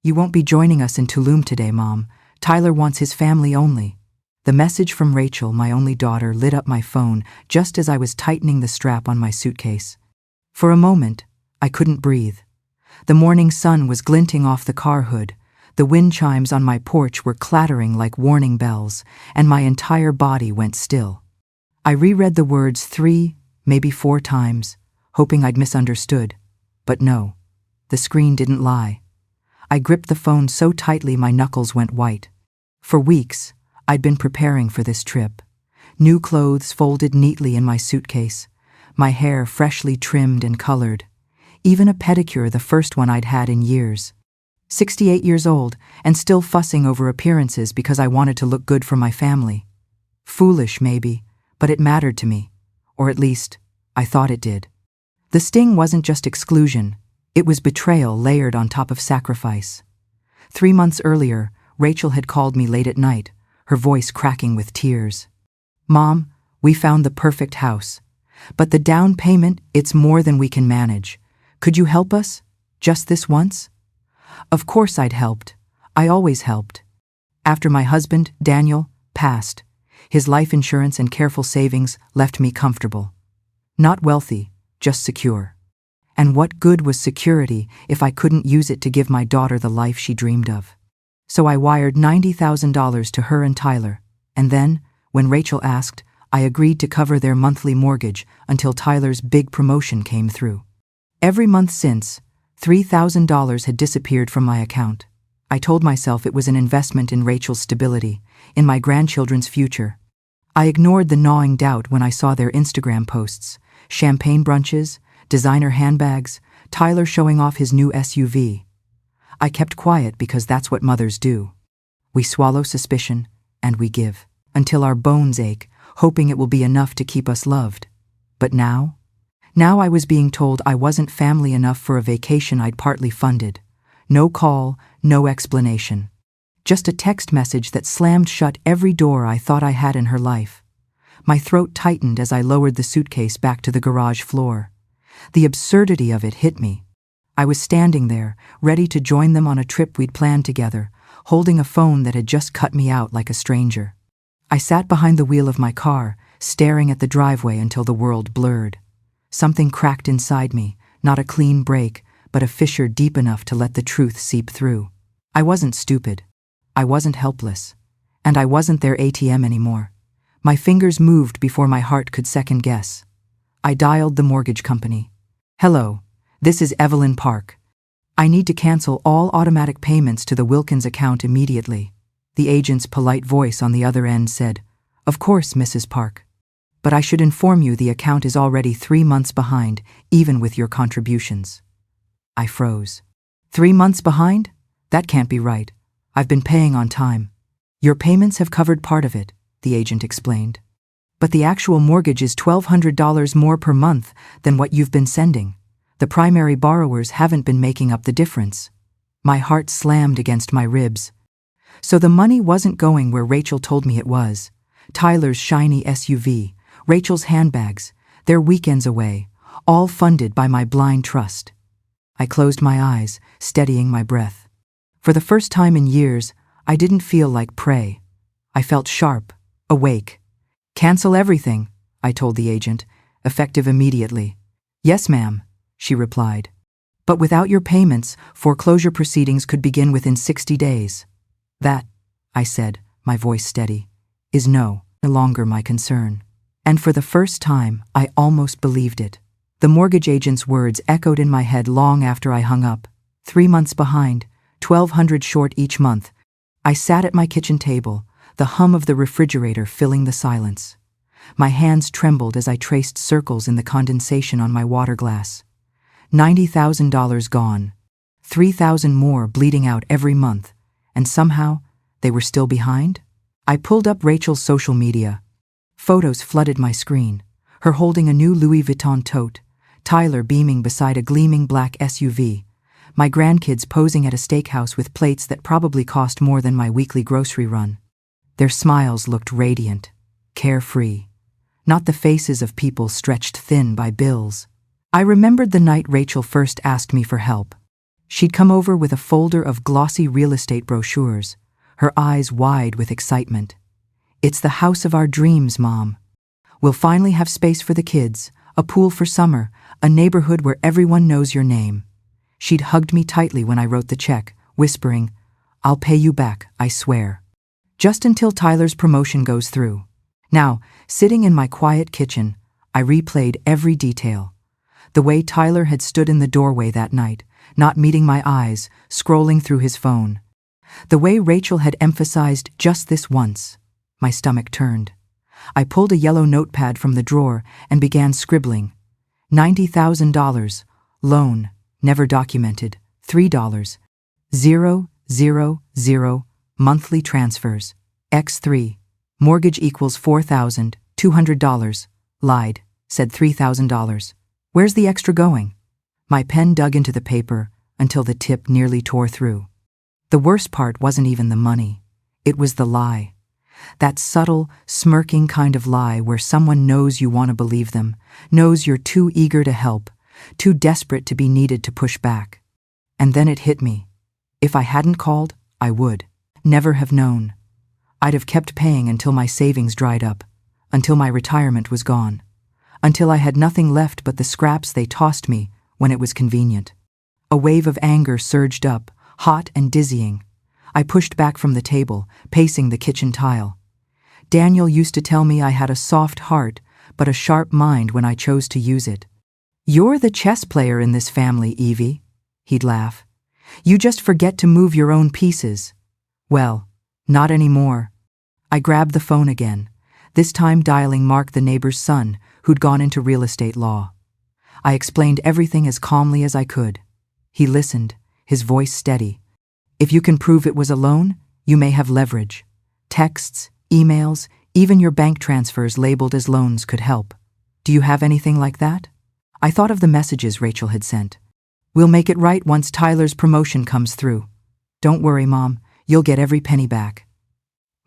"You won't be joining us in Tulum today, Mom. Tyler wants his family only." The message from Rachel, my only daughter, lit up my phone just as I was tightening the strap on my suitcase. For a moment, I couldn't breathe. The morning sun was glinting off the car hood, the wind chimes on my porch were clattering like warning bells, and my entire body went still. I reread the words 3, maybe 4 times, hoping I'd misunderstood. But no, the screen didn't lie. I gripped the phone so tightly my knuckles went white. For weeks, I'd been preparing for this trip. New clothes folded neatly in my suitcase, my hair freshly trimmed and colored. Even a pedicure, the first one I'd had in years. 68 years old, and still fussing over appearances because I wanted to look good for my family. Foolish, maybe, but it mattered to me. Or at least, I thought it did. The sting wasn't just exclusion. It was betrayal layered on top of sacrifice. 3 months earlier, Rachel had called me late at night, her voice cracking with tears. "Mom, we found the perfect house. But the down payment, it's more than we can manage. Could you help us? Just this once?" Of course I'd helped. I always helped. After my husband, Daniel, passed, his life insurance and careful savings left me comfortable. Not wealthy, just secure. And what good was security if I couldn't use it to give my daughter the life she dreamed of? So I wired $90,000 to her and Tyler, and then, when Rachel asked, I agreed to cover their monthly mortgage until Tyler's big promotion came through. Every month since, $3,000 had disappeared from my account. I told myself it was an investment in Rachel's stability, in my grandchildren's future. I ignored the gnawing doubt when I saw their Instagram posts, champagne brunches, designer handbags, Tyler showing off his new SUV. I kept quiet because that's what mothers do. We swallow suspicion, and we give, until our bones ache, hoping it will be enough to keep us loved. But now I was being told I wasn't family enough for a vacation I'd partly funded. No call, no explanation. Just a text message that slammed shut every door I thought I had in her life. My throat tightened as I lowered the suitcase back to the garage floor. The absurdity of it hit me. I was standing there, ready to join them on a trip we'd planned together, holding a phone that had just cut me out like a stranger. I sat behind the wheel of my car, staring at the driveway until the world blurred. Something cracked inside me, not a clean break, but a fissure deep enough to let the truth seep through. I wasn't stupid. I wasn't helpless. And I wasn't their ATM anymore. My fingers moved before my heart could second guess. I dialed the mortgage company. "Hello, this is Evelyn Park. I need to cancel all automatic payments to the Wilkins account immediately." The agent's polite voice on the other end said, "Of course, Mrs. Park. But I should inform you the account is already 3 months behind, even with your contributions." I froze. 3 months behind? That can't be right. I've been paying on time. "Your payments have covered part of it," the agent explained. "But the actual mortgage is $1,200 more per month than what you've been sending. The primary borrowers haven't been making up the difference." My heart slammed against my ribs. So the money wasn't going where Rachel told me it was. Tyler's shiny SUV, Rachel's handbags, their weekends away, all funded by my blind trust. I closed my eyes, steadying my breath. For the first time in years, I didn't feel like prey. I felt sharp, awake. "Cancel everything," I told the agent, effective immediately. "Yes, ma'am," she replied. "But without your payments, foreclosure proceedings could begin within 60 days. That," I said, my voice steady, "is no longer my concern." And for the first time, I almost believed it. The mortgage agent's words echoed in my head long after I hung up. 3 months behind, $1,200 short each month. I sat at my kitchen table, the hum of the refrigerator filling the silence. My hands trembled as I traced circles in the condensation on my water glass. $90,000 gone, 3,000 more bleeding out every month, and somehow they were still behind? I pulled up Rachel's social media. Photos flooded my screen, her holding a new Louis Vuitton tote, Tyler beaming beside a gleaming black SUV, my grandkids posing at a steakhouse with plates that probably cost more than my weekly grocery run. Their smiles looked radiant, carefree, not the faces of people stretched thin by bills. I remembered the night Rachel first asked me for help. She'd come over with a folder of glossy real estate brochures, her eyes wide with excitement. "It's the house of our dreams, Mom. We'll finally have space for the kids, a pool for summer, a neighborhood where everyone knows your name." She'd hugged me tightly when I wrote the check, whispering, "I'll pay you back, I swear." Just until Tyler's promotion goes through. Now, sitting in my quiet kitchen, I replayed every detail. The way Tyler had stood in the doorway that night, not meeting my eyes, scrolling through his phone. The way Rachel had emphasized just this once. My stomach turned. I pulled a yellow notepad from the drawer and began scribbling. $90,000, loan, never documented, $3, 000, monthly transfers, X3, mortgage equals $4,200, lied, said $3,000. Where's the extra going? My pen dug into the paper until the tip nearly tore through. The worst part wasn't even the money. It was the lie. That subtle, smirking kind of lie where someone knows you want to believe them, knows you're too eager to help, too desperate to be needed to push back. And then it hit me. If I hadn't called, I would never have known. I'd have kept paying until my savings dried up, until my retirement was gone, until I had nothing left but the scraps they tossed me when it was convenient. A wave of anger surged up, hot and dizzying. I pushed back from the table, pacing the kitchen tile. Daniel used to tell me I had a soft heart, but a sharp mind when I chose to use it. "You're the chess player in this family, Evie," he'd laugh. "You just forget to move your own pieces." Well, not anymore. I grabbed the phone again, this time dialing Mark, the neighbor's son, who'd gone into real estate law. I explained everything as calmly as I could. He listened, his voice steady. "If you can prove it was a loan, you may have leverage. Texts, emails, even your bank transfers labeled as loans could help. Do you have anything like that?" I thought of the messages Rachel had sent. "We'll make it right once Tyler's promotion comes through. Don't worry, Mom, you'll get every penny back."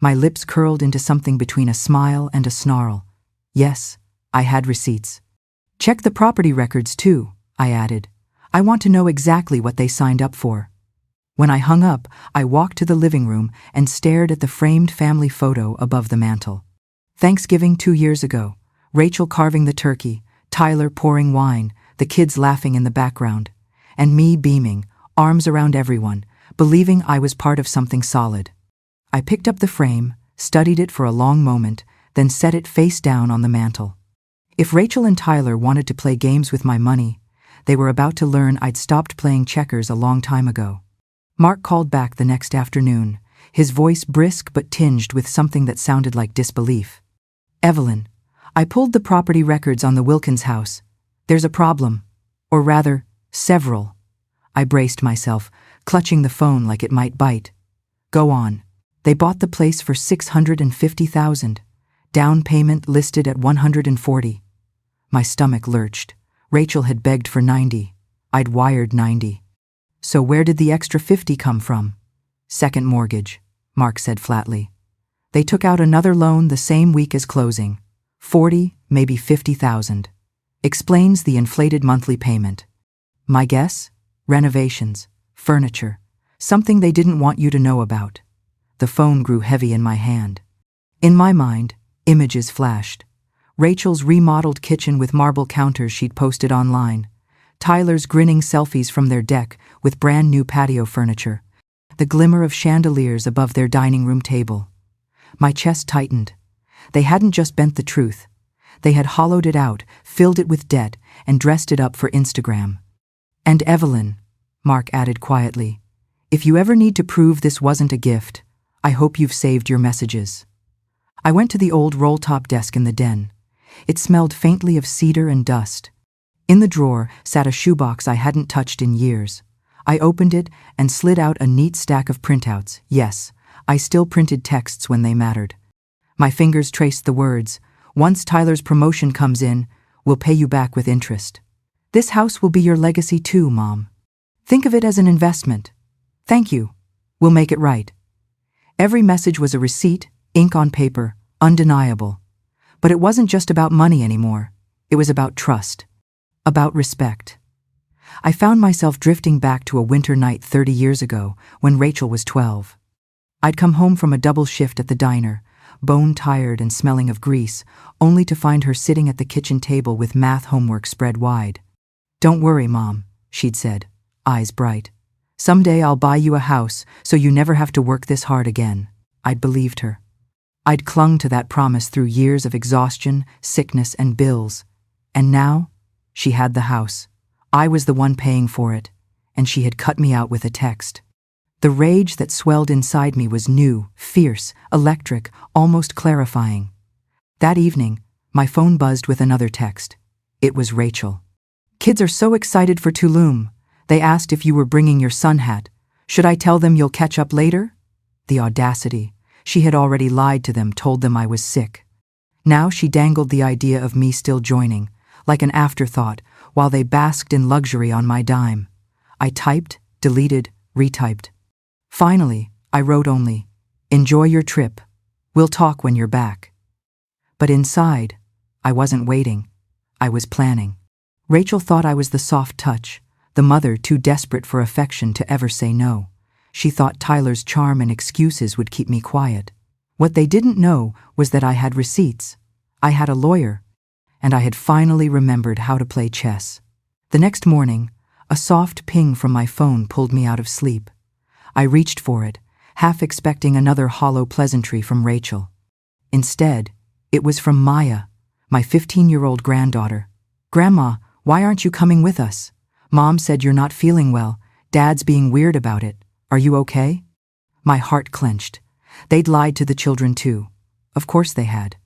My lips curled into something between a smile and a snarl. Yes, I had receipts. "Check the property records too," I added. "I want to know exactly what they signed up for." When I hung up, I walked to the living room and stared at the framed family photo above the mantel. Thanksgiving 2 years ago, Rachel carving the turkey, Tyler pouring wine, the kids laughing in the background, and me beaming, arms around everyone, believing I was part of something solid. I picked up the frame, studied it for a long moment, then set it face down on the mantel. If Rachel and Tyler wanted to play games with my money, they were about to learn I'd stopped playing checkers a long time ago. Mark called back the next afternoon, his voice brisk but tinged with something that sounded like disbelief. "Evelyn, I pulled the property records on the Wilkins house. There's a problem. Or rather, several." I braced myself, clutching the phone like it might bite. "Go on." "They bought the place for $650,000. Down payment listed at $140,000. My stomach lurched. Rachel had begged for $90,000. I'd wired $90,000. "So where did the extra $50,000 come from?" "Second mortgage," Mark said flatly. "They took out another loan the same week as closing. 40, maybe 50,000. Explains the inflated monthly payment. My guess? Renovations, furniture, something they didn't want you to know about." The phone grew heavy in my hand. In my mind, images flashed. Rachel's remodeled kitchen with marble counters she'd posted online. Tyler's grinning selfies from their deck with brand new patio furniture. The glimmer of chandeliers above their dining room table. My chest tightened. They hadn't just bent the truth. They had hollowed it out, filled it with debt, and dressed it up for Instagram. "And Evelyn," Mark added quietly, "if you ever need to prove this wasn't a gift, I hope you've saved your messages." I went to the old roll-top desk in the den. It smelled faintly of cedar and dust. In the drawer sat a shoebox I hadn't touched in years. I opened it and slid out a neat stack of printouts. Yes, I still printed texts when they mattered. My fingers traced the words, "Once Tyler's promotion comes in, we'll pay you back with interest. This house will be your legacy too, Mom. Think of it as an investment. Thank you. We'll make it right." Every message was a receipt, ink on paper, undeniable. But it wasn't just about money anymore. It was about trust. About respect. I found myself drifting back to a winter night 30 years ago when Rachel was 12. I'd come home from a double shift at the diner, bone-tired and smelling of grease, only to find her sitting at the kitchen table with math homework spread wide. "Don't worry, Mom," she'd said, eyes bright. "Someday I'll buy you a house so you never have to work this hard again." I'd believed her. I'd clung to that promise through years of exhaustion, sickness, and bills. And now, she had the house. I was the one paying for it, and she had cut me out with a text. The rage that swelled inside me was new, fierce, electric, almost clarifying. That evening, my phone buzzed with another text. It was Rachel. "Kids are so excited for Tulum. They asked if you were bringing your sun hat. Should I tell them you'll catch up later?" The audacity. She had already lied to them, told them I was sick. Now she dangled the idea of me still joining, like an afterthought, while they basked in luxury on my dime. I typed, deleted, retyped. Finally, I wrote only, "Enjoy your trip. We'll talk when you're back." But inside, I wasn't waiting. I was planning. Rachel thought I was the soft touch, the mother too desperate for affection to ever say no. She thought Tyler's charm and excuses would keep me quiet. What they didn't know was that I had receipts. I had a lawyer, and I had finally remembered how to play chess. The next morning, a soft ping from my phone pulled me out of sleep. I reached for it, half expecting another hollow pleasantry from Rachel. Instead, it was from Maya, my 15-year-old granddaughter. "Grandma, why aren't you coming with us? Mom said you're not feeling well. Dad's being weird about it. Are you okay?" My heart clenched. They'd lied to the children too. Of course they had.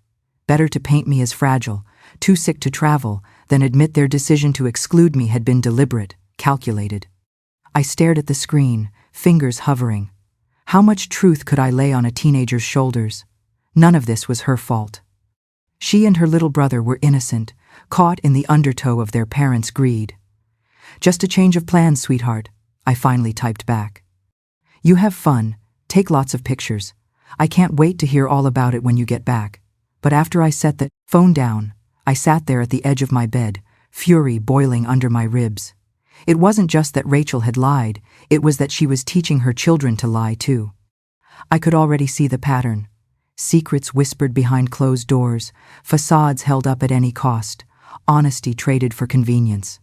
Better to paint me as fragile, too sick to travel, than admit their decision to exclude me had been deliberate, calculated. I stared at the screen, fingers hovering. How much truth could I lay on a teenager's shoulders? None of this was her fault. She and her little brother were innocent, caught in the undertow of their parents' greed. "Just a change of plans, sweetheart," I finally typed back. "You have fun, take lots of pictures. I can't wait to hear all about it when you get back." But after I set the phone down, I sat there at the edge of my bed, fury boiling under my ribs. It wasn't just that Rachel had lied, it was that she was teaching her children to lie too. I could already see the pattern. Secrets whispered behind closed doors, facades held up at any cost, honesty traded for convenience.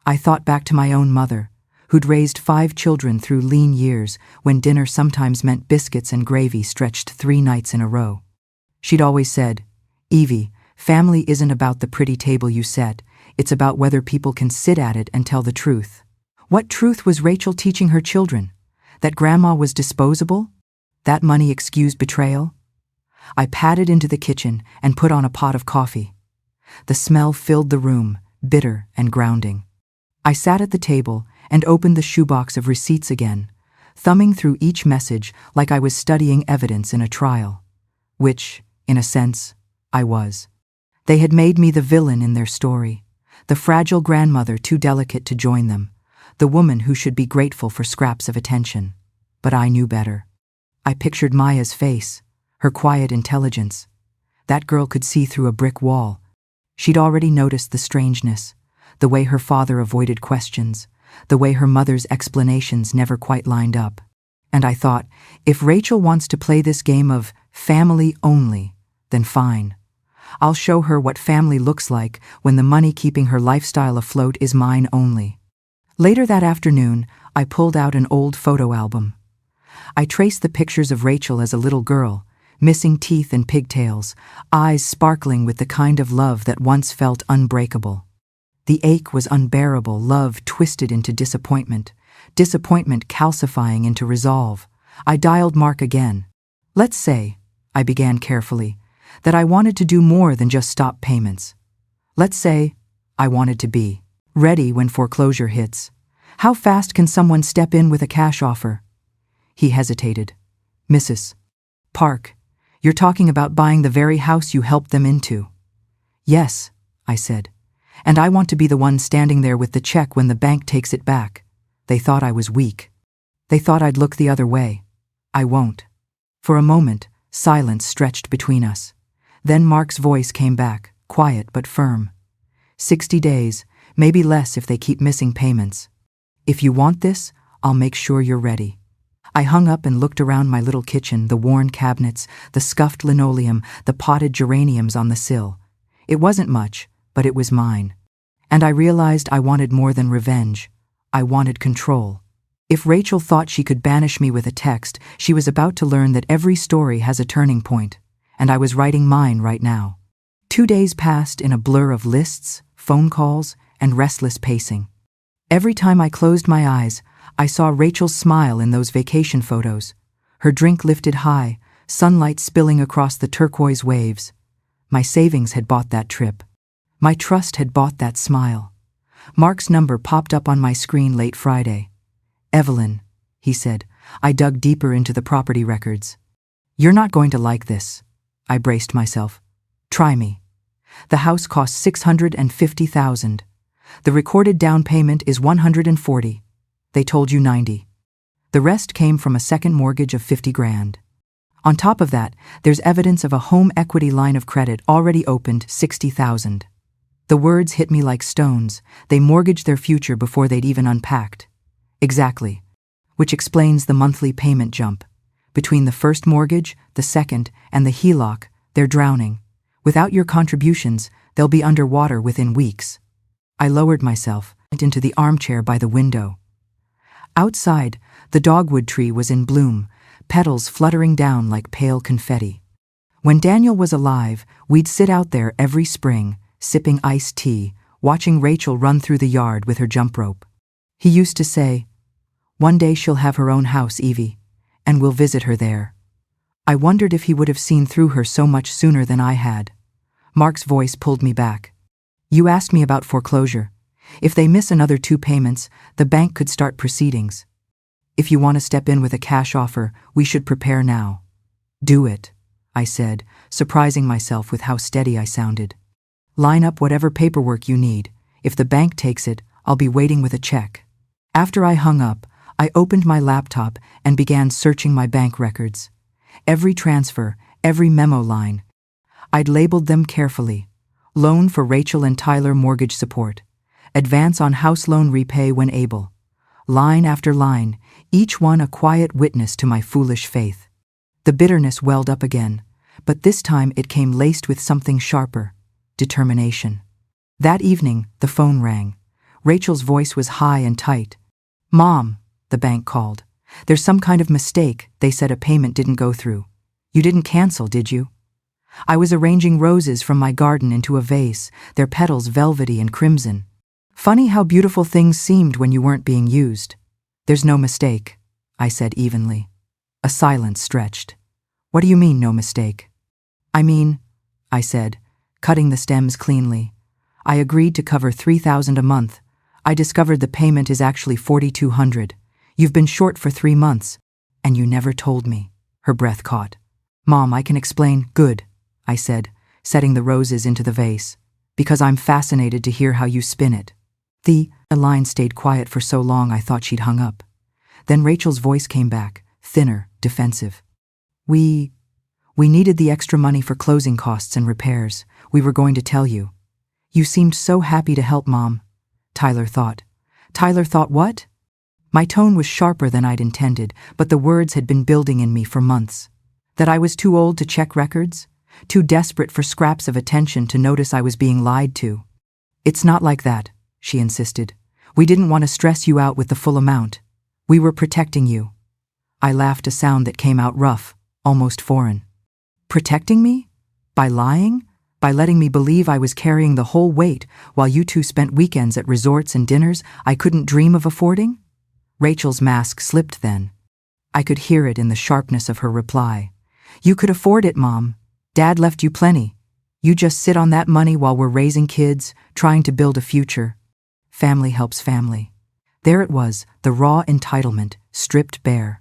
I thought back to my own mother, who'd raised 5 children through lean years when dinner sometimes meant biscuits and gravy stretched 3 nights in a row. She'd always said, "Evie, family isn't about the pretty table you set, it's about whether people can sit at it and tell the truth." What truth was Rachel teaching her children? That grandma was disposable? That money excused betrayal? I padded into the kitchen and put on a pot of coffee. The smell filled the room, bitter and grounding. I sat at the table and opened the shoebox of receipts again, thumbing through each message like I was studying evidence in a trial. Which, in a sense, I was. They had made me the villain in their story, the fragile grandmother too delicate to join them, the woman who should be grateful for scraps of attention. But I knew better. I pictured Maya's face, her quiet intelligence. That girl could see through a brick wall. She'd already noticed the strangeness, the way her father avoided questions, the way her mother's explanations never quite lined up. And I thought, if Rachel wants to play this game of family only, then fine. I'll show her what family looks like when the money keeping her lifestyle afloat is mine only. Later that afternoon, I pulled out an old photo album. I traced the pictures of Rachel as a little girl, missing teeth and pigtails, eyes sparkling with the kind of love that once felt unbreakable. The ache was unbearable, love twisted into disappointment, disappointment calcifying into resolve. I dialed Mark again. "Let's say," I began carefully, "that I wanted to do more than just stop payments. Let's say I wanted to be ready when foreclosure hits. How fast can someone step in with a cash offer?" He hesitated. "Mrs. Park, you're talking about buying the very house you helped them into." "Yes," I said, "and I want to be the one standing there with the check when the bank takes it back." They thought I was weak. They thought I'd look the other way. I won't. For a moment, silence stretched between us. Then Mark's voice came back, quiet but firm. 60 days, maybe less if they keep missing payments. If you want this, I'll make sure you're ready. I hung up and looked around my little kitchen, the worn cabinets, the scuffed linoleum, the potted geraniums on the sill. It wasn't much, but it was mine. And I realized I wanted more than revenge. I wanted control. If Rachel thought she could banish me with a text, she was about to learn that every story has a turning point, and I was writing mine right now. 2 days passed in a blur of lists, phone calls, and restless pacing. Every time I closed my eyes, I saw Rachel's smile in those vacation photos, her drink lifted high, sunlight spilling across the turquoise waves. My savings had bought that trip. My trust had bought that smile. Mark's number popped up on my screen late Friday. "Evelyn," he said. I dug deeper into the property records. "You're not going to like this." I braced myself. "Try me." The house cost $650,000. The recorded down payment is $140,000. They told you $90,000. The rest came from a second mortgage of $50,000. On top of that, there's evidence of a home equity line of credit already opened, $60,000. The words hit me like stones. They mortgaged their future before they'd even unpacked. Exactly. Which explains the monthly payment jump. Between the first mortgage, the second, and the HELOC, they're drowning. Without your contributions, they'll be underwater within weeks. I lowered myself into the armchair by the window. Outside, the dogwood tree was in bloom, petals fluttering down like pale confetti. When Daniel was alive, we'd sit out there every spring, sipping iced tea, watching Rachel run through the yard with her jump rope. He used to say, "One day she'll have her own house, Evie, and we'll visit her there." I wondered if he would have seen through her so much sooner than I had. Mark's voice pulled me back. "You asked me about foreclosure. If they miss another 2 payments, the bank could start proceedings. If you want to step in with a cash offer, we should prepare now." "Do it," I said, surprising myself with how steady I sounded. "Line up whatever paperwork you need. If the bank takes it, I'll be waiting with a check." After I hung up, I opened my laptop and began searching my bank records. Every transfer, every memo line. I'd labeled them carefully. Loan for Rachel and Tyler mortgage support. Advance on house loan repay when able. Line after line, each one a quiet witness to my foolish faith. The bitterness welled up again, but this time it came laced with something sharper: determination. That evening, the phone rang. Rachel's voice was high and tight. "Mom," the bank called. "There's some kind of mistake. They said a payment didn't go through. You didn't cancel, did you?" I was arranging roses from my garden into a vase, their petals velvety and crimson. "Funny how beautiful things seemed when you weren't being used." "There's no mistake," I said evenly. A silence stretched. "What do you mean, no mistake?" "I mean," I said, cutting the stems cleanly, "I agreed to cover $3,000 a month. I discovered the payment is actually $4,200. You've been short for 3 months, and you never told me." Her breath caught. "Mom, I can explain." "Good," I said, setting the roses into the vase, "because I'm fascinated to hear how you spin it." The line stayed quiet for so long I thought she'd hung up. Then Rachel's voice came back, thinner, defensive. We needed the extra money for closing costs and repairs. We were going to tell you." "You seemed so happy to help, Mom." Tyler thought. "Tyler thought what?" My tone was sharper than I'd intended, but the words had been building in me for months. That I was too old to check records? Too desperate for scraps of attention to notice I was being lied to? "It's not like that," she insisted. "We didn't want to stress you out with the full amount. We were protecting you." I laughed, a sound that came out rough, almost foreign. "Protecting me? By lying? By letting me believe I was carrying the whole weight while you two spent weekends at resorts and dinners I couldn't dream of affording?" Rachel's mask slipped then. I could hear it in the sharpness of her reply. "You could afford it, Mom. Dad left you plenty. You just sit on that money while we're raising kids, trying to build a future. Family helps family." There it was, the raw entitlement, stripped bare.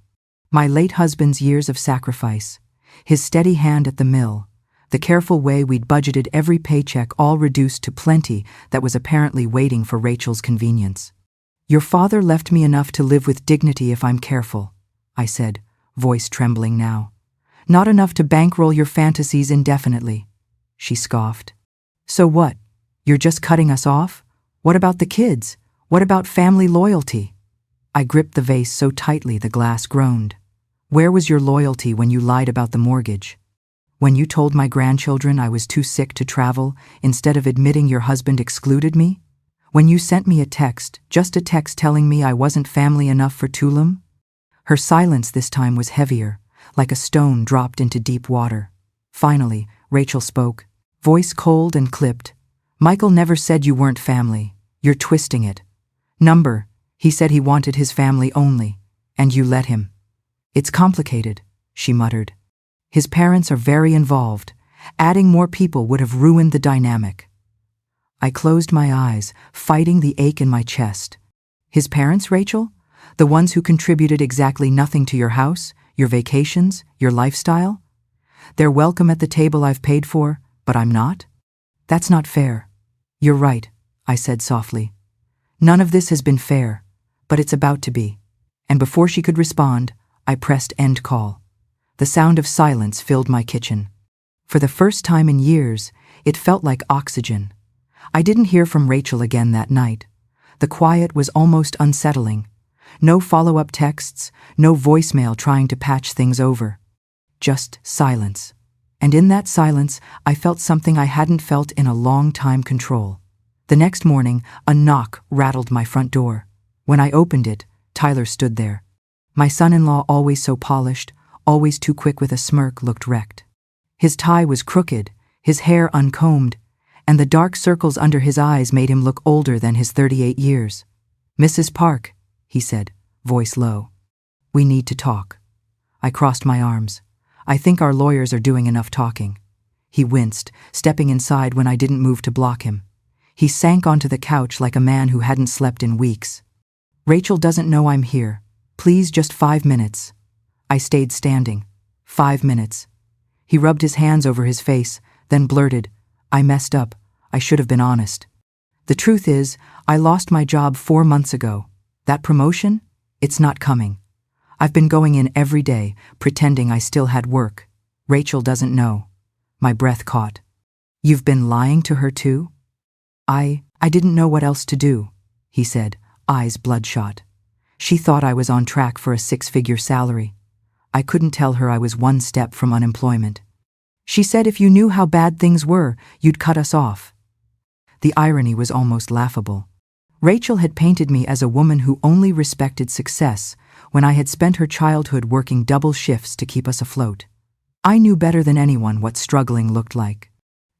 My late husband's years of sacrifice, his steady hand at the mill, the careful way we'd budgeted every paycheck, all reduced to plenty that was apparently waiting for Rachel's convenience. "Your father left me enough to live with dignity if I'm careful," I said, voice trembling now. "Not enough to bankroll your fantasies indefinitely." She scoffed. "So what? You're just cutting us off? What about the kids? What about family loyalty?" I gripped the vase so tightly the glass groaned. Where was your loyalty when you lied about the mortgage? When you told my grandchildren I was too sick to travel instead of admitting your husband excluded me? When you sent me a text, just a text telling me I wasn't family enough for Tulum? Her silence this time was heavier, like a stone dropped into deep water. Finally, Rachel spoke, voice cold and clipped. Michael never said you weren't family. You're twisting it. Number, he said he wanted his family only, and you let him. It's complicated, she muttered. His parents are very involved. Adding more people would have ruined the dynamic. I closed my eyes, fighting the ache in my chest. His parents, Rachel? The ones who contributed exactly nothing to your house, your vacations, your lifestyle? They're welcome at the table I've paid for, but I'm not? That's not fair. You're right, I said softly. None of this has been fair, but it's about to be. And before she could respond, I pressed end call. The sound of silence filled my kitchen. For the first time in years, it felt like oxygen. I didn't hear from Rachel again that night. The quiet was almost unsettling. No follow-up texts, no voicemail trying to patch things over. Just silence. And in that silence, I felt something I hadn't felt in a long time: control. The next morning, a knock rattled my front door. When I opened it, Tyler stood there. My son-in-law, always so polished, always too quick with a smirk, looked wrecked. His tie was crooked, his hair uncombed, and the dark circles under his eyes made him look older than his 38 years. Mrs. Park, he said, voice low. We need to talk. I crossed my arms. I think our lawyers are doing enough talking. He winced, stepping inside when I didn't move to block him. He sank onto the couch like a man who hadn't slept in weeks. Rachel doesn't know I'm here. Please, just 5 minutes. I stayed standing. 5 minutes. He rubbed his hands over his face, then blurted, I messed up. I should have been honest. The truth is, I lost my job 4 months ago. That promotion? It's not coming. I've been going in every day, pretending I still had work. Rachel doesn't know. My breath caught. You've been lying to her too? I didn't know what else to do, he said, eyes bloodshot. She thought I was on track for a 6-figure salary. I couldn't tell her I was 1 step from unemployment. She said if you knew how bad things were, you'd cut us off. The irony was almost laughable. Rachel had painted me as a woman who only respected success when I had spent her childhood working double shifts to keep us afloat. I knew better than anyone what struggling looked like.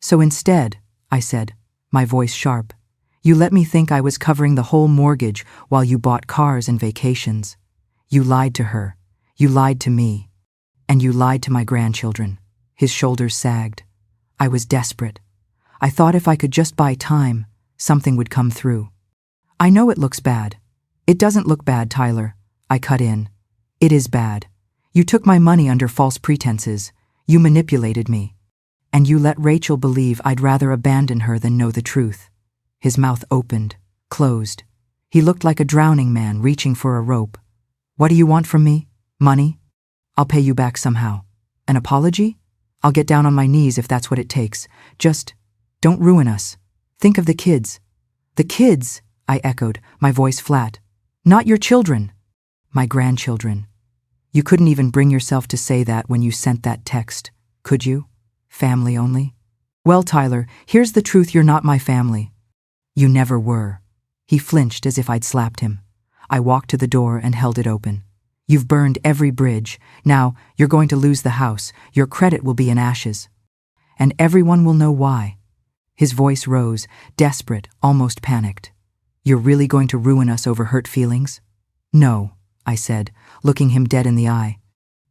So instead, I said, my voice sharp, you let me think I was covering the whole mortgage while you bought cars and vacations. You lied to her. You lied to me. And you lied to my grandchildren. His shoulders sagged. I was desperate. I thought if I could just buy time, something would come through. I know it looks bad. It doesn't look bad, Tyler. I cut in. It is bad. You took my money under false pretenses. You manipulated me. And you let Rachel believe I'd rather abandon her than know the truth. His mouth opened, closed. He looked like a drowning man reaching for a rope. What do you want from me? Money? I'll pay you back somehow. An apology? I'll get down on my knees if that's what it takes. Just don't ruin us. Think of the kids. The kids, I echoed, my voice flat. Not your children. My grandchildren. You couldn't even bring yourself to say that when you sent that text, could you? Family only? Well, Tyler, here's the truth: you're not my family. You never were. He flinched as if I'd slapped him. I walked to the door and held it open. You've burned every bridge. Now you're going to lose the house. Your credit will be in ashes. And everyone will know why. His voice rose, desperate, almost panicked. You're really going to ruin us over hurt feelings? No, I said, looking him dead in the eye.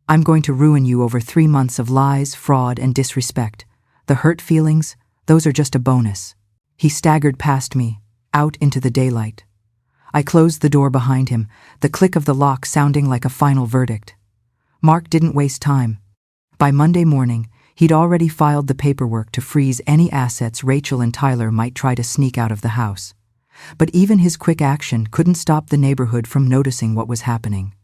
I'm going to ruin you over 3 months of lies, fraud, and disrespect. The hurt feelings, those are just a bonus. He staggered past me, out into the daylight. I closed the door behind him, the click of the lock sounding like a final verdict. Mark didn't waste time. By Monday morning, he'd already filed the paperwork to freeze any assets Rachel and Tyler might try to sneak out of the house. But even his quick action couldn't stop the neighborhood from noticing what was happening.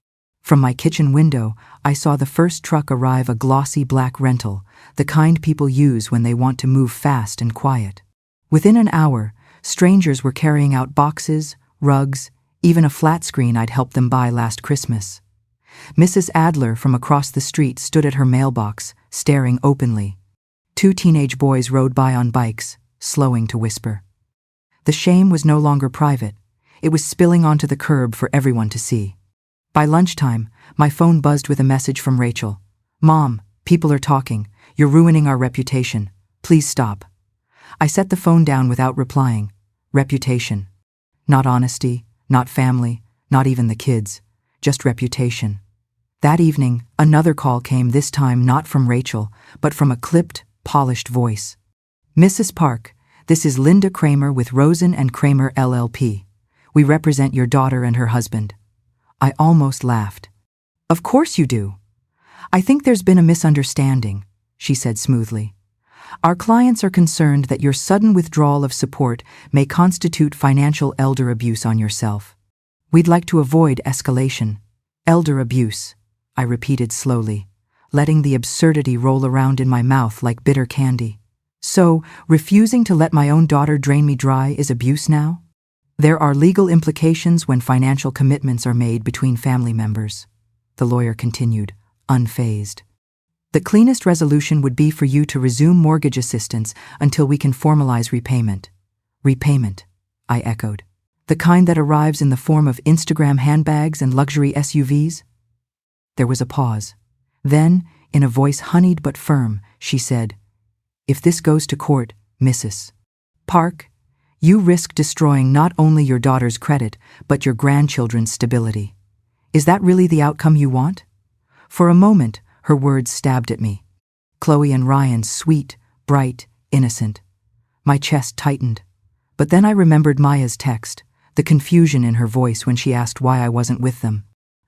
From my kitchen window, I saw the first truck arrive, a glossy black rental, the kind people use when they want to move fast and quiet. Within an hour, strangers were carrying out boxes, rugs, even a flat screen I'd helped them buy last Christmas. Mrs. Adler from across the street stood at her mailbox, staring openly. 2 teenage boys rode by on bikes, slowing to whisper. The shame was no longer private. It was spilling onto the curb for everyone to see. By lunchtime, my phone buzzed with a message from Rachel. "Mom, people are talking. You're ruining our reputation. Please stop." I set the phone down without replying. Reputation. Not honesty, not family, not even the kids. Just reputation. That evening, another call came, this time not from Rachel, but from a clipped, polished voice. "Mrs. Park, this is Linda Kramer with Rosen and Kramer LLP. We represent your daughter and her husband." I almost laughed. "Of course you do. I think there's been a misunderstanding," she said smoothly. "Our clients are concerned that your sudden withdrawal of support may constitute financial elder abuse on yourself. We'd like to avoid escalation." "Elder abuse," I repeated slowly, letting the absurdity roll around in my mouth like bitter candy. "So, refusing to let my own daughter drain me dry is abuse now?" "There are legal implications when financial commitments are made between family members," the lawyer continued, unfazed. "The cleanest resolution would be for you to resume mortgage assistance until we can formalize repayment." "Repayment," I echoed. "The kind that arrives in the form of Instagram handbags and luxury SUVs?" There was a pause. Then, in a voice honeyed but firm, she said, "If this goes to court, Mrs. Park, you risk destroying not only your daughter's credit, but your grandchildren's stability. Is that really the outcome you want?" For a moment, her words stabbed at me. Chloe and Ryan, sweet, bright, innocent. My chest tightened. But then I remembered Maya's text, the confusion in her voice when she asked why I wasn't with them.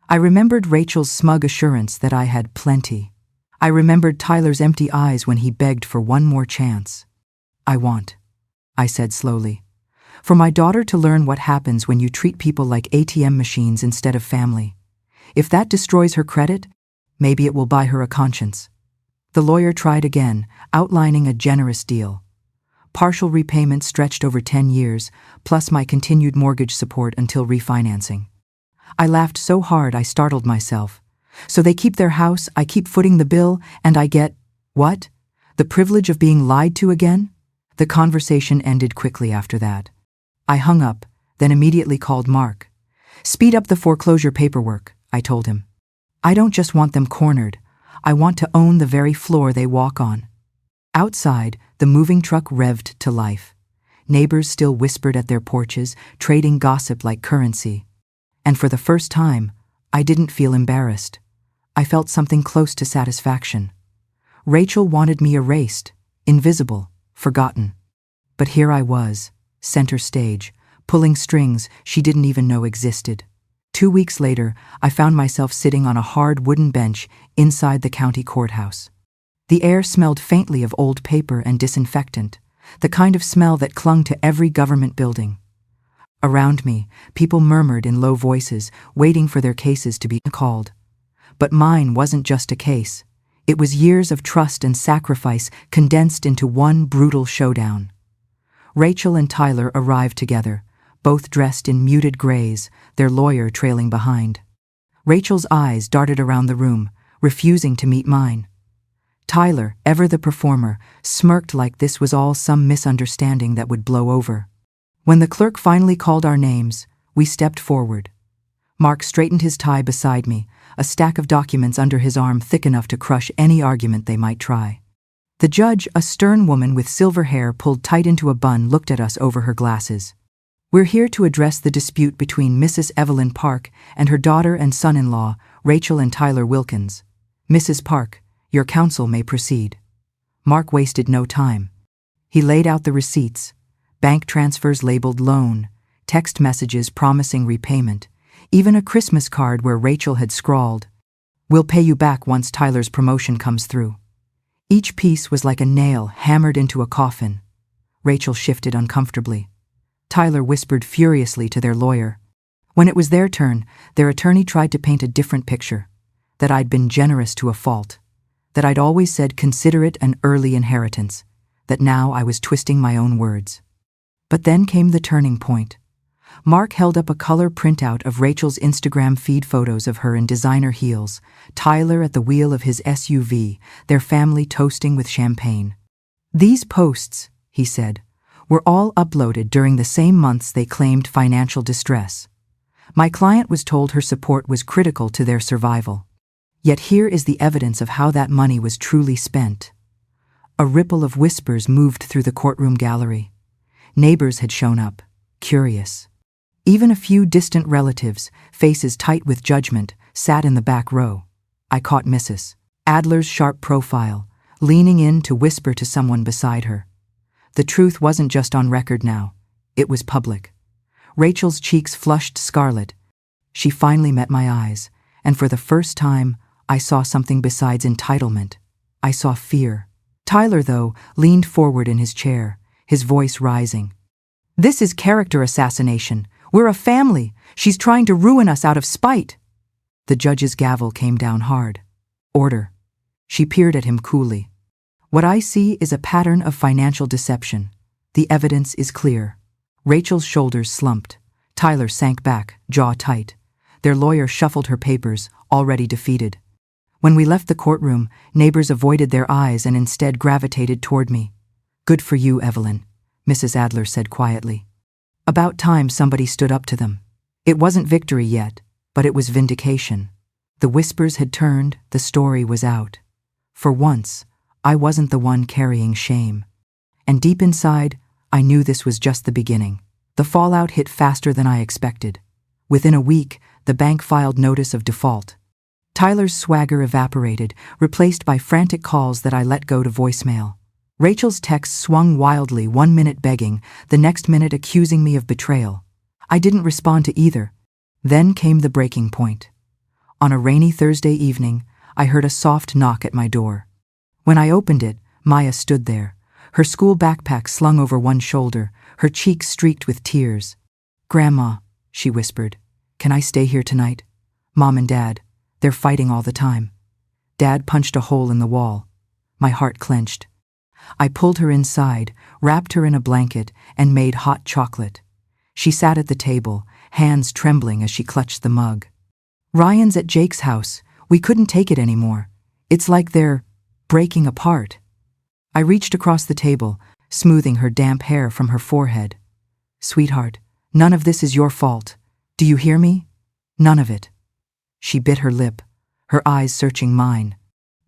I remembered Rachel's smug assurance that I had plenty. I remembered Tyler's empty eyes when he begged for one more chance. I said slowly, "for my daughter to learn what happens when you treat people like ATM machines instead of family. If that destroys her credit, maybe it will buy her a conscience." The lawyer tried again, outlining a generous deal. Partial repayment stretched over 10 years, plus my continued mortgage support until refinancing. I laughed so hard I startled myself. "So they keep their house, I keep footing the bill, and I get, what? The privilege of being lied to again?" The conversation ended quickly after that. I hung up, then immediately called Mark. "Speed up the foreclosure paperwork," I told him. "I don't just want them cornered. I want to own the very floor they walk on." Outside, the moving truck revved to life. Neighbors still whispered at their porches, trading gossip like currency. And for the first time, I didn't feel embarrassed. I felt something close to satisfaction. Rachel wanted me erased, invisible, forgotten. But here I was, center stage, pulling strings she didn't even know existed. 2 weeks later, I found myself sitting on a hard wooden bench inside the county courthouse. The air smelled faintly of old paper and disinfectant, the kind of smell that clung to every government building. Around me, people murmured in low voices, waiting for their cases to be called. But mine wasn't just a case. It was years of trust and sacrifice condensed into one brutal showdown. Rachel and Tyler arrived together, both dressed in muted grays, their lawyer trailing behind. Rachel's eyes darted around the room, refusing to meet mine. Tyler, ever the performer, smirked like this was all some misunderstanding that would blow over. When the clerk finally called our names, we stepped forward. Mark straightened his tie beside me, a stack of documents under his arm thick enough to crush any argument they might try. The judge, a stern woman with silver hair pulled tight into a bun, looked at us over her glasses. "We're here to address the dispute between Mrs. Evelyn Park and her daughter and son-in-law, Rachel and Tyler Wilkins. Mrs. Park, your counsel may proceed." Mark wasted no time. He laid out the receipts, bank transfers labeled loan, text messages promising repayment, even a Christmas card where Rachel had scrawled, "We'll pay you back once Tyler's promotion comes through." Each piece was like a nail hammered into a coffin. Rachel shifted uncomfortably. Tyler whispered furiously to their lawyer. When it was their turn, their attorney tried to paint a different picture, that I'd been generous to a fault, that I'd always said considerate an early inheritance, that now I was twisting my own words. But then came the turning point. Mark held up a color printout of Rachel's Instagram feed photos of her in designer heels, Tyler at the wheel of his SUV, their family toasting with champagne. These posts, he said, were all uploaded during the same months they claimed financial distress. My client was told her support was critical to their survival. Yet here is the evidence of how that money was truly spent. A ripple of whispers moved through the courtroom gallery. Neighbors had shown up, curious. Even a few distant relatives, faces tight with judgment, sat in the back row. I caught Mrs. Adler's sharp profile, leaning in to whisper to someone beside her. The truth wasn't just on record now. It was public. Rachel's cheeks flushed scarlet. She finally met my eyes, and for the first time, I saw something besides entitlement. I saw fear. Tyler, though, leaned forward in his chair, his voice rising. "This is character assassination. We're a family. She's trying to ruin us out of spite." The judge's gavel came down hard. "Order." She peered at him coolly. "What I see is a pattern of financial deception. The evidence is clear." Rachel's shoulders slumped. Tyler sank back, jaw tight. Their lawyer shuffled her papers, already defeated. When we left the courtroom, neighbors avoided their eyes and instead gravitated toward me. "Good for you, Evelyn," Mrs. Adler said quietly. About time somebody stood up to them. It wasn't victory yet, but it was vindication. The whispers had turned, the story was out. For once, I wasn't the one carrying shame. And deep inside, I knew this was just the beginning. The fallout hit faster than I expected. Within a week, the bank filed notice of default. Tyler's swagger evaporated, replaced by frantic calls that I let go to voicemail. Rachel's texts swung wildly, 1 minute begging, the next minute accusing me of betrayal. I didn't respond to either. Then came the breaking point. On a rainy Thursday evening, I heard a soft knock at my door. When I opened it, Maya stood there, her school backpack slung over one shoulder, her cheeks streaked with tears. "Grandma," she whispered, "can I stay here tonight? Mom and Dad, they're fighting all the time." Dad punched a hole in the wall. My heart clenched. I pulled her inside, wrapped her in a blanket, and made hot chocolate. She sat at the table, hands trembling as she clutched the mug. "Ryan's at Jake's house. We couldn't take it anymore. It's like they're breaking apart." I reached across the table, smoothing her damp hair from her forehead. "Sweetheart, none of this is your fault. Do you hear me? None of it." She bit her lip, her eyes searching mine.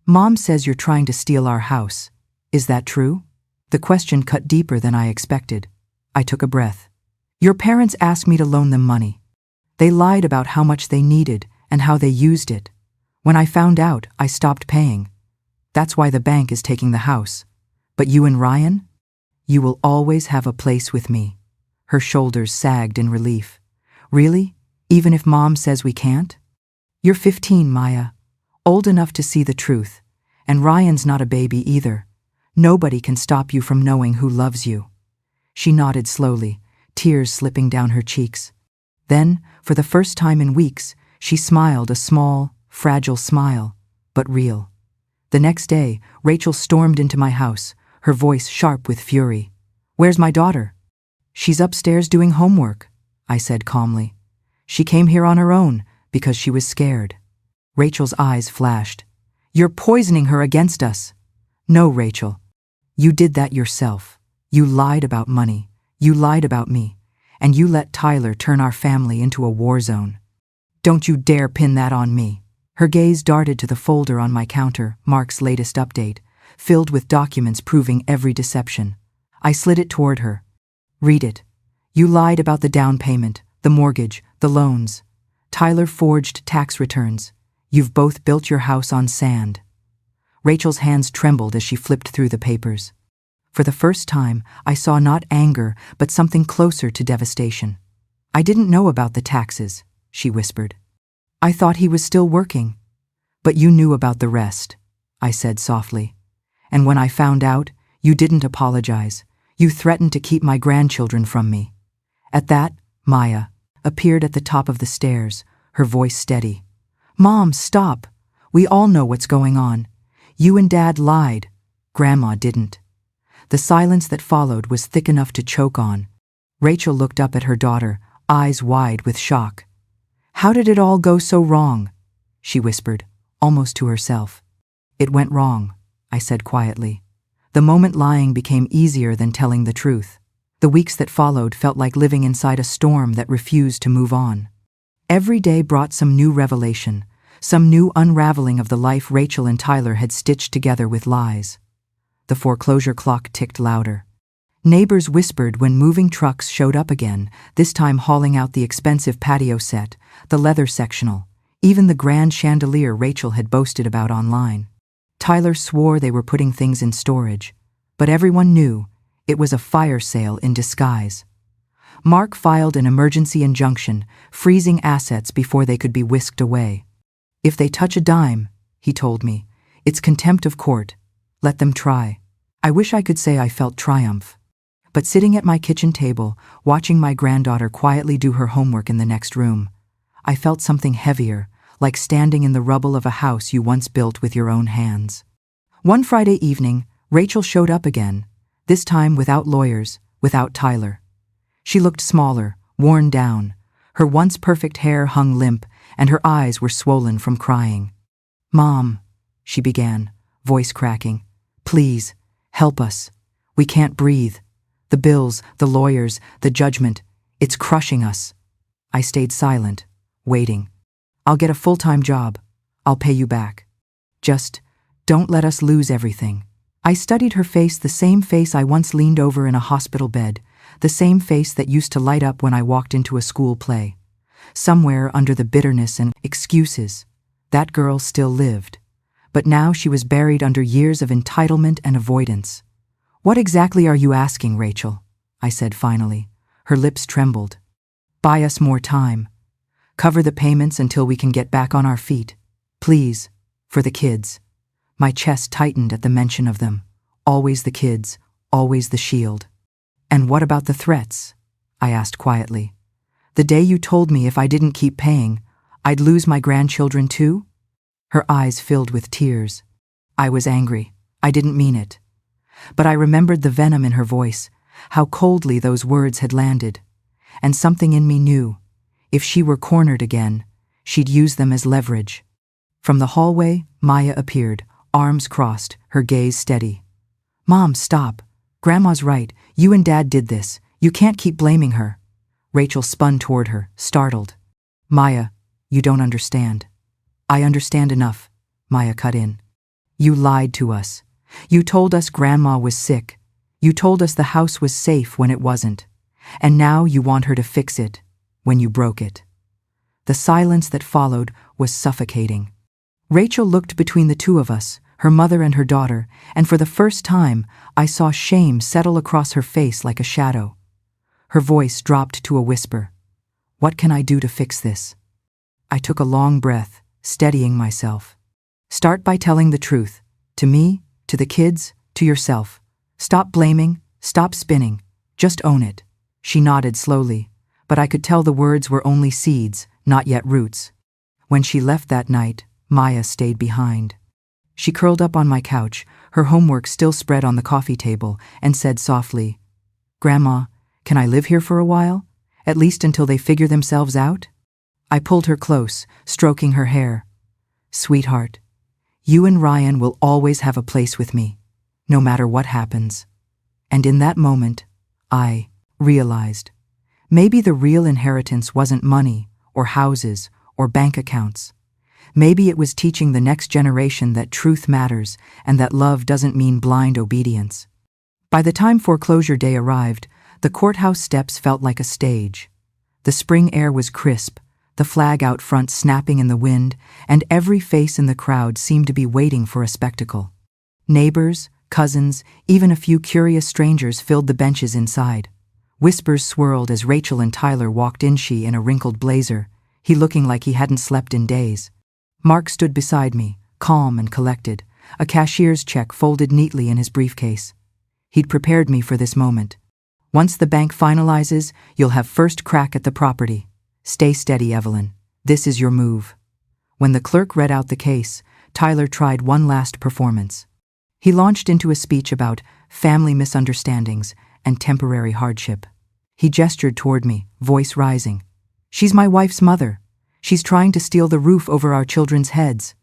"Mom says you're trying to steal our house. Is that true?" The question cut deeper than I expected. I took a breath. "Your parents asked me to loan them money. They lied about how much they needed and how they used it. When I found out, I stopped paying. That's why the bank is taking the house. But you and Ryan? You will always have a place with me." Her shoulders sagged in relief. "Really? Even if Mom says we can't?" "You're 15, Maya. Old enough to see the truth. And Ryan's not a baby either. Nobody can stop you from knowing who loves you." She nodded slowly, tears slipping down her cheeks. Then, for the first time in weeks, she smiled, a small, fragile smile, but real. The next day, Rachel stormed into my house, her voice sharp with fury. "Where's my daughter?" "She's upstairs doing homework," I said calmly. "She came here on her own because she was scared." Rachel's eyes flashed. "You're poisoning her against us." "No, Rachel. You did that yourself. You lied about money. You lied about me. And you let Tyler turn our family into a war zone. Don't you dare pin that on me." Her gaze darted to the folder on my counter, Mark's latest update, filled with documents proving every deception. I slid it toward her. "Read it. You lied about the down payment, the mortgage, the loans. Tyler forged tax returns. You've both built your house on sand." Rachel's hands trembled as she flipped through the papers. For the first time, I saw not anger, but something closer to devastation. "I didn't know about the taxes," she whispered. "I thought he was still working." "But you knew about the rest," I said softly. "And when I found out, you didn't apologize. You threatened to keep my grandchildren from me." At that, Maya appeared at the top of the stairs, her voice steady. "Mom, stop. We all know what's going on. You and Dad lied. Grandma didn't." The silence that followed was thick enough to choke on. Rachel looked up at her daughter, eyes wide with shock. "How did it all go so wrong?" she whispered, almost to herself. "It went wrong," I said quietly. The moment lying became easier than telling the truth. The weeks that followed felt like living inside a storm that refused to move on. Every day brought some new revelation, some new unraveling of the life Rachel and Tyler had stitched together with lies. The foreclosure clock ticked louder. Neighbors whispered when moving trucks showed up again, this time hauling out the expensive patio set, the leather sectional, even the grand chandelier Rachel had boasted about online. Tyler swore they were putting things in storage, but everyone knew it was a fire sale in disguise. Mark filed an emergency injunction, freezing assets before they could be whisked away. "If they touch a dime," he told me, "it's contempt of court. Let them try." I wish I could say I felt triumph. But sitting at my kitchen table, watching my granddaughter quietly do her homework in the next room, I felt something heavier, like standing in the rubble of a house you once built with your own hands. One Friday evening, Rachel showed up again, this time without lawyers, without Tyler. She looked smaller, worn down. Her once perfect hair hung limp, and her eyes were swollen from crying. "Mom," she began, voice cracking, "please, help us. We can't breathe. The bills, the lawyers, the judgment, it's crushing us." I stayed silent, waiting. "I'll get a full-time job. I'll pay you back. Just don't let us lose everything." I studied her face, the same face I once leaned over in a hospital bed, the same face that used to light up when I walked into a school play. Somewhere under the bitterness and excuses, that girl still lived. But now she was buried under years of entitlement and avoidance. "What exactly are you asking, Rachel?" I said finally. Her lips trembled. "Buy us more time. Cover the payments until we can get back on our feet. Please, for the kids." My chest tightened at the mention of them. Always the kids, always the shield. "And what about the threats?" I asked quietly. "The day you told me if I didn't keep paying, I'd lose my grandchildren too?" Her eyes filled with tears. I was angry. I didn't mean it. But I remembered the venom in her voice, how coldly those words had landed. And something in me knew, if she were cornered again, she'd use them as leverage. From the hallway, Maya appeared, arms crossed, her gaze steady. "Mom, stop. Grandma's right. You and Dad did this. You can't keep blaming her." Rachel spun toward her, startled. "Maya, you don't understand." "I understand enough," Maya cut in. "You lied to us. You told us Grandma was sick. You told us the house was safe when it wasn't. And now you want her to fix it, when you broke it." The silence that followed was suffocating. Rachel looked between the two of us, her mother and her daughter, and for the first time, I saw shame settle across her face like a shadow. Her voice dropped to a whisper. "What can I do to fix this?" I took a long breath, steadying myself. "Start by telling the truth. To me, to the kids, to yourself. Stop blaming, stop spinning. Just own it." She nodded slowly, but I could tell the words were only seeds, not yet roots. When she left that night, Maya stayed behind. She curled up on my couch, her homework still spread on the coffee table, and said softly, "Grandma, can I live here for a while? At least until they figure themselves out?" I pulled her close, stroking her hair. "Sweetheart, you and Ryan will always have a place with me, no matter what happens." And in that moment, I realized, maybe the real inheritance wasn't money, or houses, or bank accounts. Maybe it was teaching the next generation that truth matters and that love doesn't mean blind obedience. By the time foreclosure day arrived, the courthouse steps felt like a stage. The spring air was crisp, the flag out front snapping in the wind, and every face in the crowd seemed to be waiting for a spectacle. Neighbors, cousins, even a few curious strangers filled the benches inside. Whispers swirled as Rachel and Tyler walked in, she in a wrinkled blazer, he looking like he hadn't slept in days. Mark stood beside me, calm and collected, a cashier's check folded neatly in his briefcase. He'd prepared me for this moment. "Once the bank finalizes, you'll have first crack at the property. Stay steady, Evelyn. This is your move." When the clerk read out the case, Tyler tried one last performance. He launched into a speech about family misunderstandings and temporary hardship. He gestured toward me, voice rising. "She's my wife's mother. She's trying to steal the roof over our children's heads."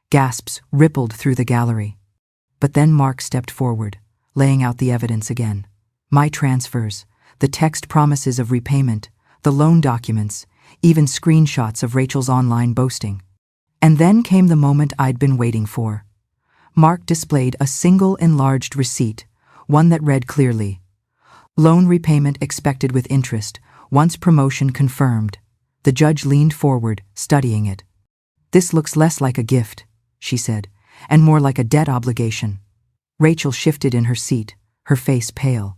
Gasps rippled through the gallery. But then Mark stepped forward, laying out the evidence again. My transfers, the text promises of repayment, the loan documents, even screenshots of Rachel's online boasting. And then came the moment I'd been waiting for. Mark displayed a single enlarged receipt, one that read clearly, "Loan repayment expected with interest, once promotion confirmed." The judge leaned forward, studying it. "This looks less like a gift," she said, "and more like a debt obligation." Rachel shifted in her seat, her face pale.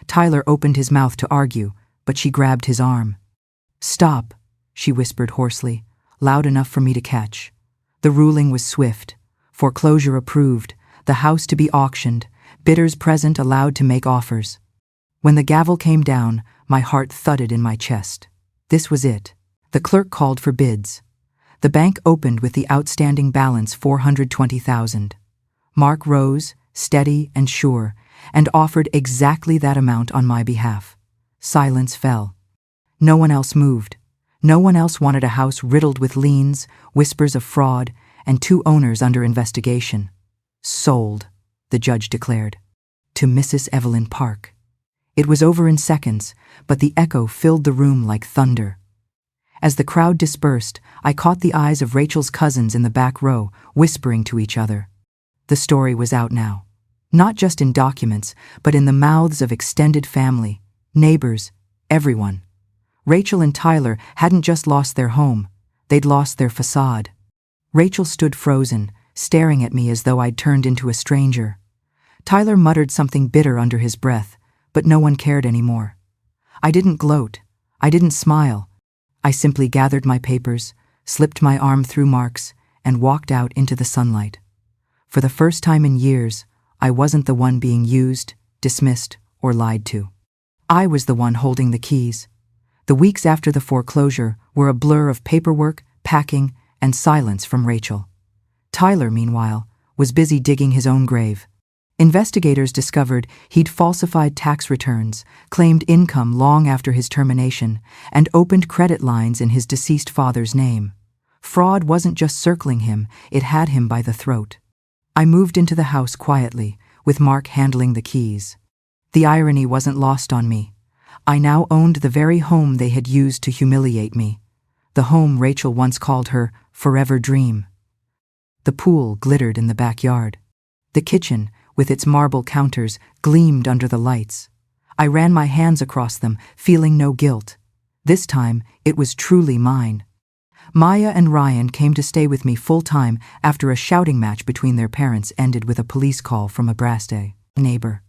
Tyler opened his mouth to argue, but she grabbed his arm. "Stop," she whispered hoarsely, loud enough for me to catch. The ruling was swift. Foreclosure approved, the house to be auctioned, bidders present allowed to make offers. When the gavel came down, my heart thudded in my chest. This was it. The clerk called for bids. The bank opened with the outstanding balance $420,000. Mark rose, steady and sure, and offered exactly that amount on my behalf. Silence fell. No one else moved. No one else wanted a house riddled with liens, whispers of fraud, and 2 owners under investigation. "Sold," the judge declared. "To Mrs. Evelyn Park." It was over in seconds, but the echo filled the room like thunder. As the crowd dispersed, I caught the eyes of Rachel's cousins in the back row, whispering to each other. The story was out now. Not just in documents, but in the mouths of extended family, neighbors, everyone. Rachel and Tyler hadn't just lost their home, they'd lost their facade. Rachel stood frozen, staring at me as though I'd turned into a stranger. Tyler muttered something bitter under his breath, but no one cared anymore. I didn't gloat. I didn't smile. I simply gathered my papers, slipped my arm through Mark's, and walked out into the sunlight. For the first time in years, I wasn't the one being used, dismissed, or lied to. I was the one holding the keys. The weeks after the foreclosure were a blur of paperwork, packing, and silence from Rachel. Tyler, meanwhile, was busy digging his own grave. Investigators discovered he'd falsified tax returns, claimed income long after his termination, and opened credit lines in his deceased father's name. Fraud wasn't just circling him, it had him by the throat. I moved into the house quietly, with Mark handling the keys. The irony wasn't lost on me. I now owned the very home they had used to humiliate me. The home Rachel once called her forever dream. The pool glittered in the backyard. The kitchen, with its marble counters, gleamed under the lights. I ran my hands across them, feeling no guilt. This time, it was truly mine. Maya and Ryan came to stay with me full-time after a shouting match between their parents ended with a police call from a brassy neighbor.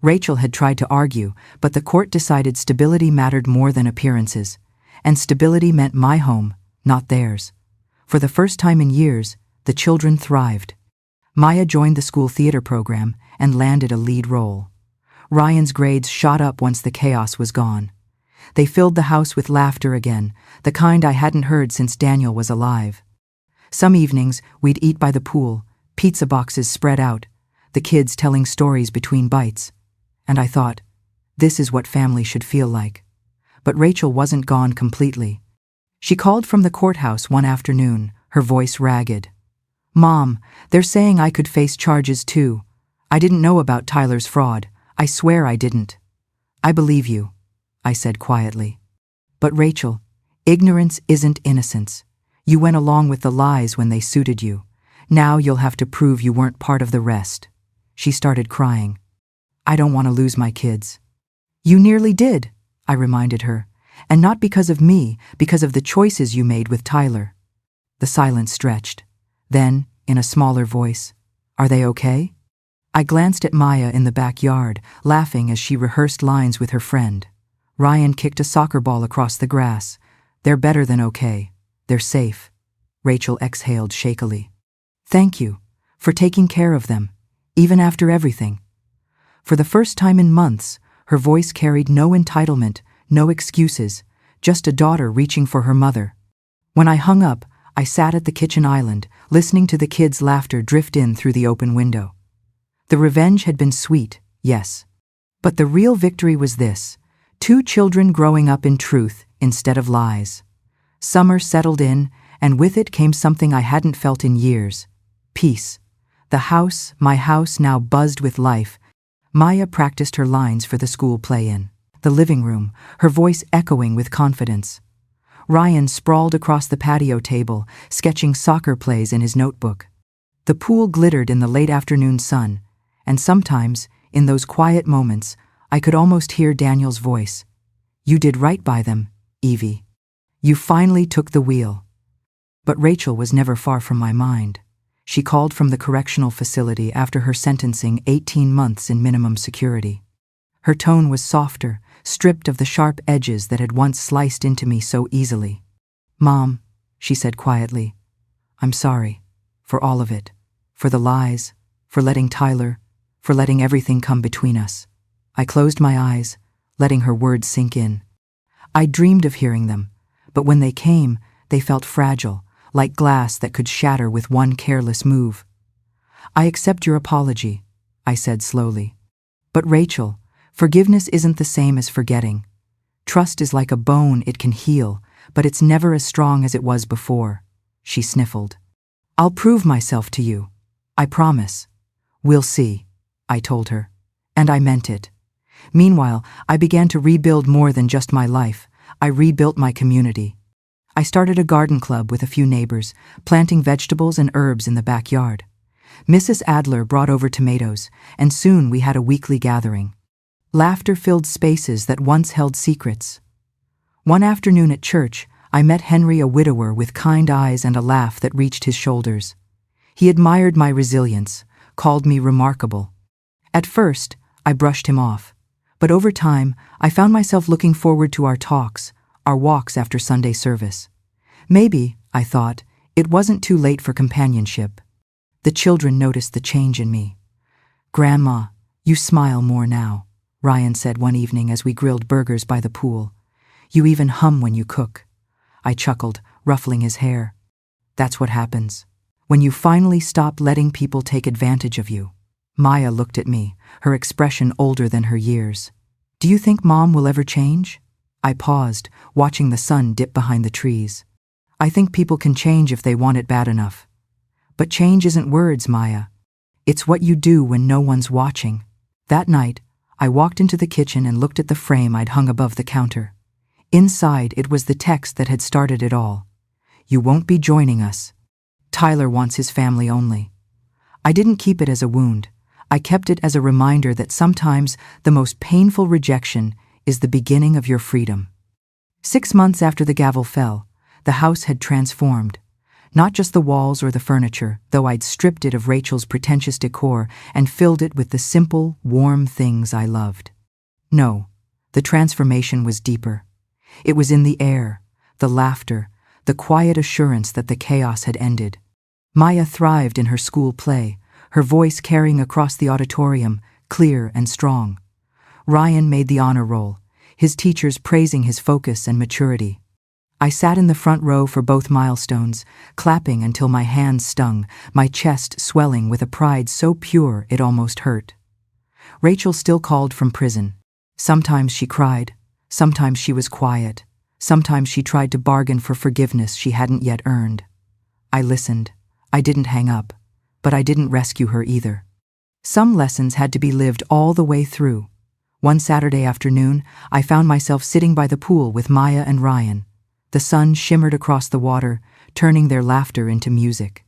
Rachel had tried to argue, but the court decided stability mattered more than appearances, and stability meant my home, not theirs. For the first time in years, the children thrived. Maya joined the school theater program and landed a lead role. Ryan's grades shot up once the chaos was gone. They filled the house with laughter again, the kind I hadn't heard since Daniel was alive. Some evenings, we'd eat by the pool, pizza boxes spread out, the kids telling stories between bites. And I thought, this is what family should feel like. But Rachel wasn't gone completely. She called from the courthouse one afternoon, her voice ragged. "Mom, they're saying I could face charges too. I didn't know about Tyler's fraud. I swear I didn't." "I believe you," I said quietly. "But Rachel, ignorance isn't innocence. You went along with the lies when they suited you. Now you'll have to prove you weren't part of the rest." She started crying. "I don't want to lose my kids." "You nearly did," I reminded her, "and not because of me, because of the choices you made with Tyler." The silence stretched. Then, in a smaller voice, "Are they okay?" I glanced at Maya in the backyard, laughing as she rehearsed lines with her friend. Ryan kicked a soccer ball across the grass. "They're better than okay. They're safe." Rachel exhaled shakily. "Thank you for taking care of them, even after everything." For the first time in months, her voice carried no entitlement, no excuses, just a daughter reaching for her mother. When I hung up, I sat at the kitchen island, listening to the kids' laughter drift in through the open window. The revenge had been sweet, yes. But the real victory was this: Two children growing up in truth instead of lies. Summer settled in, and with it came something I hadn't felt in years: peace. The house, my house, now buzzed with life. Maya practiced her lines for the school play-in. The living room, her voice echoing with confidence. Ryan sprawled across the patio table, sketching soccer plays in his notebook. The pool glittered in the late afternoon sun, and sometimes, in those quiet moments, I could almost hear Daniel's voice. "You did right by them, Evie. You finally took the wheel." But Rachel was never far from my mind. She called from the correctional facility after her sentencing, 18 months in minimum security. Her tone was softer, stripped of the sharp edges that had once sliced into me so easily. "Mom," she said quietly, "I'm sorry. For all of it. For the lies, for letting Tyler, for letting everything come between us." I closed my eyes, letting her words sink in. I dreamed of hearing them, but when they came, they felt fragile, like glass that could shatter with one careless move. "I accept your apology," I said slowly. "But Rachel, forgiveness isn't the same as forgetting. Trust is like a bone, it can heal, but it's never as strong as it was before." She sniffled. "I'll prove myself to you. I promise." "We'll see," I told her. And I meant it. Meanwhile, I began to rebuild more than just my life. I rebuilt my community. I started a garden club with a few neighbors, planting vegetables and herbs in the backyard. Mrs. Adler brought over tomatoes, and soon we had a weekly gathering. Laughter filled spaces that once held secrets. One afternoon at church, I met Henry, a widower with kind eyes and a laugh that reached his shoulders. He admired my resilience, called me remarkable. At first, I brushed him off, but over time, I found myself looking forward to our talks, our walks after Sunday service. Maybe, I thought, it wasn't too late for companionship. The children noticed the change in me. "Grandma, you smile more now," Ryan said one evening as we grilled burgers by the pool. "You even hum when you cook." I chuckled, ruffling his hair. "That's what happens when you finally stop letting people take advantage of you." Maya looked at me, her expression older than her years. "Do you think Mom will ever change?" I paused, watching the sun dip behind the trees. "I think people can change if they want it bad enough. But change isn't words, Maya. It's what you do when no one's watching." That night, I walked into the kitchen and looked at the frame I'd hung above the counter. Inside, it was the text that had started it all. "You won't be joining us. Tyler wants his family only." I didn't keep it as a wound. I kept it as a reminder that sometimes the most painful rejection is the beginning of your freedom. 6 months after the gavel fell, the house had transformed. Not just the walls or the furniture, though I'd stripped it of Rachel's pretentious decor and filled it with the simple, warm things I loved. No, the transformation was deeper. It was in the air, the laughter, the quiet assurance that the chaos had ended. Maya thrived in her school play, her voice carrying across the auditorium, clear and strong. Ryan made the honor roll, his teachers praising his focus and maturity. I sat in the front row for both milestones, clapping until my hands stung, my chest swelling with a pride so pure it almost hurt. Rachel still called from prison. Sometimes she cried, sometimes she was quiet, sometimes she tried to bargain for forgiveness she hadn't yet earned. I listened. I didn't hang up, but I didn't rescue her either. Some lessons had to be lived all the way through. One Saturday afternoon, I found myself sitting by the pool with Maya and Ryan. The sun shimmered across the water, turning their laughter into music.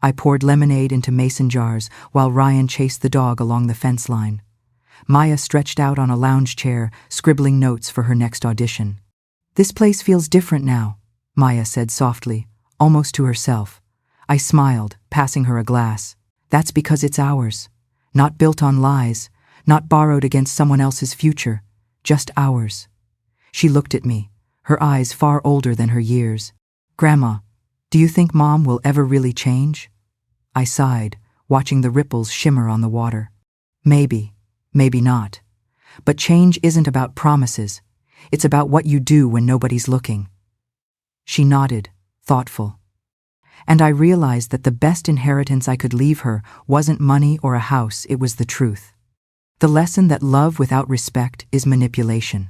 I poured lemonade into mason jars while Ryan chased the dog along the fence line. Maya stretched out on a lounge chair, scribbling notes for her next audition. "This place feels different now," Maya said softly, almost to herself. I smiled, passing her a glass. "That's because it's ours. Not built on lies, not borrowed against someone else's future, just ours." She looked at me, her eyes far older than her years. "Grandma, do you think Mom will ever really change?" I sighed, watching the ripples shimmer on the water. "Maybe, maybe not. But change isn't about promises. It's about what you do when nobody's looking." She nodded, thoughtful. And I realized that the best inheritance I could leave her wasn't money or a house, it was the truth. The lesson that love without respect is manipulation.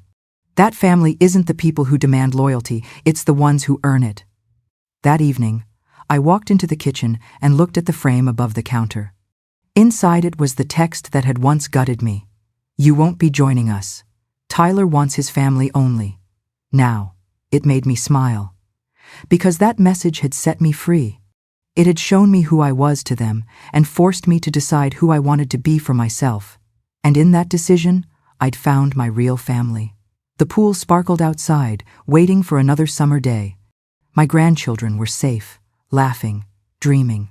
That family isn't the people who demand loyalty, it's the ones who earn it. That evening, I walked into the kitchen and looked at the frame above the counter. Inside it was the text that had once gutted me. You won't be joining us. Tyler wants his family only. Now, it made me smile. Because that message had set me free. It had shown me who I was to them and forced me to decide who I wanted to be for myself. And in that decision, I'd found my real family. The pool sparkled outside, waiting for another summer day. My grandchildren were safe, laughing, dreaming.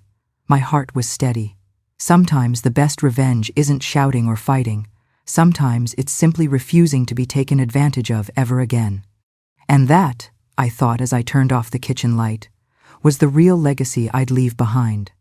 My heart was steady. Sometimes the best revenge isn't shouting or fighting. Sometimes it's simply refusing to be taken advantage of ever again. And that, I thought as I turned off the kitchen light, was the real legacy I'd leave behind.